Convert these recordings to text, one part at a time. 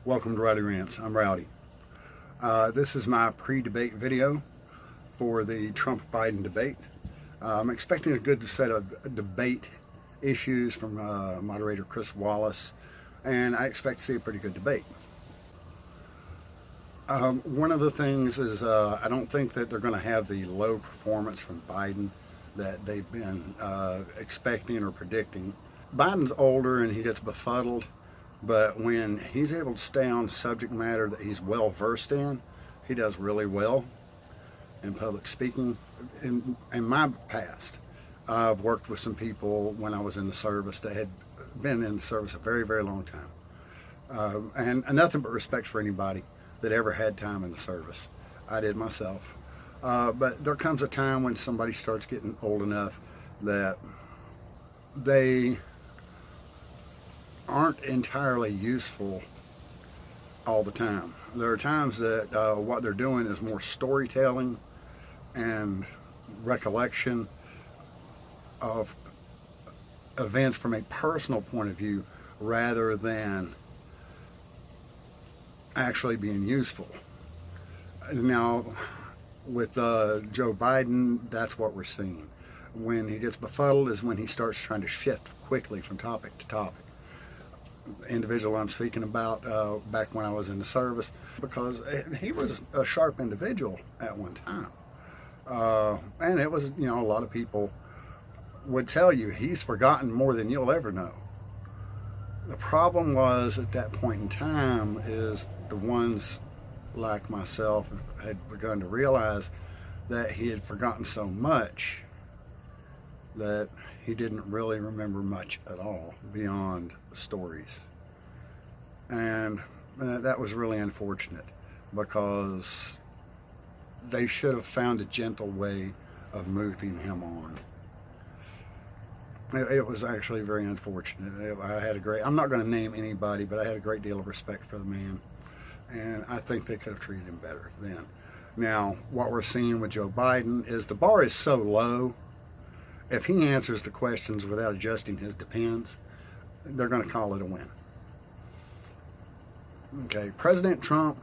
Welcome to Rowdy Rants. I'm Rowdy. This is my pre-debate video for the Trump-Biden debate. I'm expecting a good set of debate issues from moderator Chris Wallace, and I expect to see a pretty good debate. One of the things is I don't think that they're going to have the low performance from Biden that they've been expecting or predicting. Biden's older and he gets befuddled, but when he's able to stay on subject matter that he's well versed in, he does really well in public speaking. In my past, I've worked with some people when I was in the service that had been in the service a very, very long time. And nothing but respect for anybody that ever had time in the service. I did myself. But there comes a time when somebody starts getting old enough that they aren't entirely useful all the time. There are times that what they're doing is more storytelling and recollection of events from a personal point of view rather than actually being useful. Now, with Joe Biden, that's what we're seeing. When he gets befuddled is when he starts trying to shift quickly from topic to topic. Individual I'm speaking about back when I was in the service, because he was a sharp individual at one time. And it was, a lot of people would tell you he's forgotten more than you'll ever know. The problem was at that point in time is the ones like myself had begun to realize that he had forgotten so much that he didn't really remember much at all beyond stories. And that was really unfortunate, because they should have found a gentle way of moving him on. It was actually very unfortunate. I'm not going to name anybody, but I had a great deal of respect for the man, and I think they could have treated him better then. Now, what we're seeing with Joe Biden is the bar is so low. If he answers the questions without adjusting his depends, they're going to call it a win. Okay, President Trump,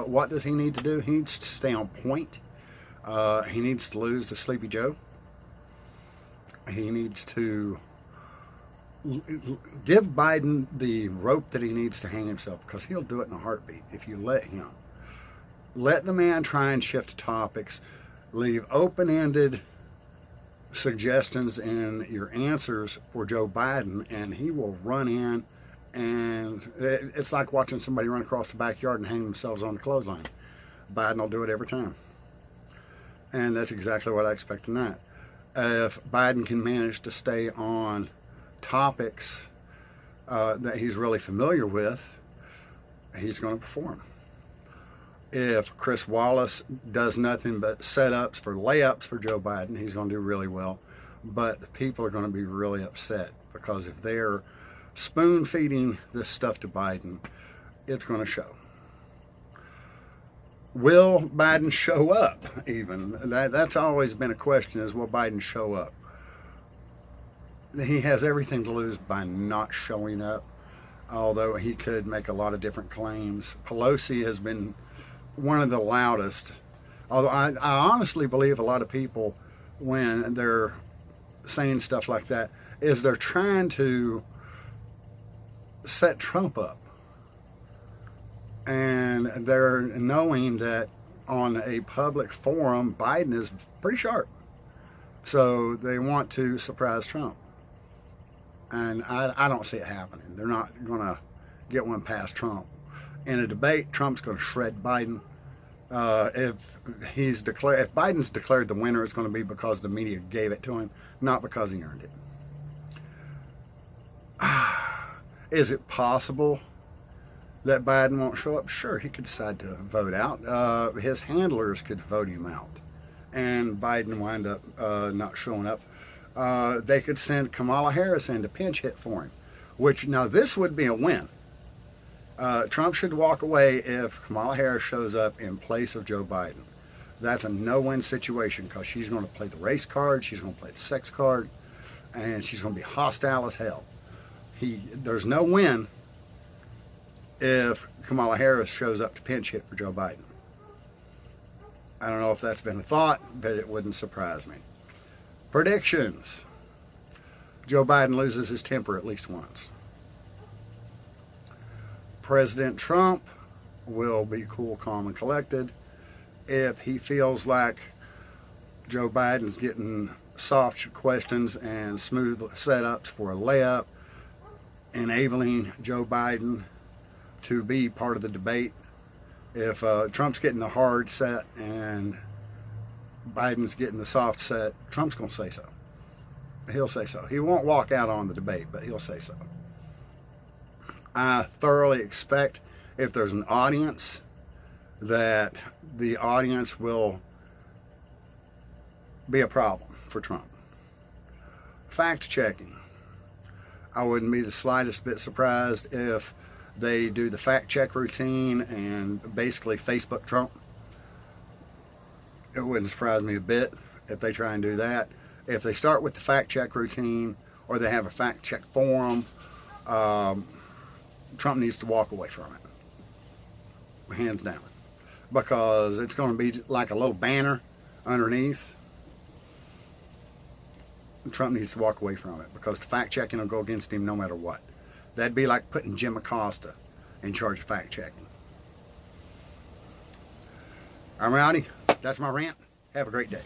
what does he need to do? He needs to stay on point. He needs to lose to Sleepy Joe. He needs to give Biden the rope that he needs to hang himself, because he'll do it in a heartbeat if you let him. Let the man try and shift topics. Leave open-ended suggestions in your answers for Joe Biden, and he will run in, and it's like watching somebody run across the backyard and hang themselves on the clothesline. Biden will do it every time. And that's exactly what I expect tonight. If Biden can manage to stay on topics that he's really familiar with, he's going to perform. If Chris Wallace does nothing but setups for layups for Joe Biden, he's going to do really well. But the people are going to be really upset, because if they're spoon feeding this stuff to Biden, it's going to show. Will Biden show up even? That's always been a question, is will Biden show up? He has everything to lose by not showing up, although he could make a lot of different claims. Pelosi has been one of the loudest, although I honestly believe a lot of people, when they're saying stuff like that, is they're trying to set Trump up. And they're knowing that on a public forum, Biden is pretty sharp. So they want to surprise Trump. And I don't see it happening. They're not going to get one past Trump. In a debate, Trump's going to shred Biden. If Biden's declared the winner, it's going to be because the media gave it to him, not because he earned it. Is it possible that Biden won't show up? Sure, he could decide to vote out. His handlers could vote him out, and Biden wind up not showing up. They could send Kamala Harris in to pinch hit for him, which, now this would be a win. Trump should walk away if Kamala Harris shows up in place of Joe Biden. That's a no-win situation, because she's going to play the race card, she's going to play the sex card, and she's going to be hostile as hell. There's no win if Kamala Harris shows up to pinch hit for Joe Biden. I don't know if that's been a thought, but it wouldn't surprise me. Predictions. Joe Biden loses his temper at least once. President Trump will be cool, calm, and collected. If he feels like Joe Biden's getting soft questions and smooth setups for a layup, enabling Joe Biden to be part of the debate. If Trump's getting the hard set and Biden's getting the soft set, Trump's going to say so. He'll say so. He won't walk out on the debate, but he'll say so. I thoroughly expect if there's an audience, that the audience will be a problem for Trump. Fact checking. I wouldn't be the slightest bit surprised if they do the fact check routine and basically Facebook Trump. It wouldn't surprise me a bit if they try and do that. If they start with the fact check routine or they have a fact check forum, Trump needs to walk away from it. Hands down. Because it's going to be like a little banner underneath. Trump needs to walk away from it because the fact checking will go against him no matter what. That'd be like putting Jim Acosta in charge of fact checking. I'm Rowdy. That's my rant. Have a great day.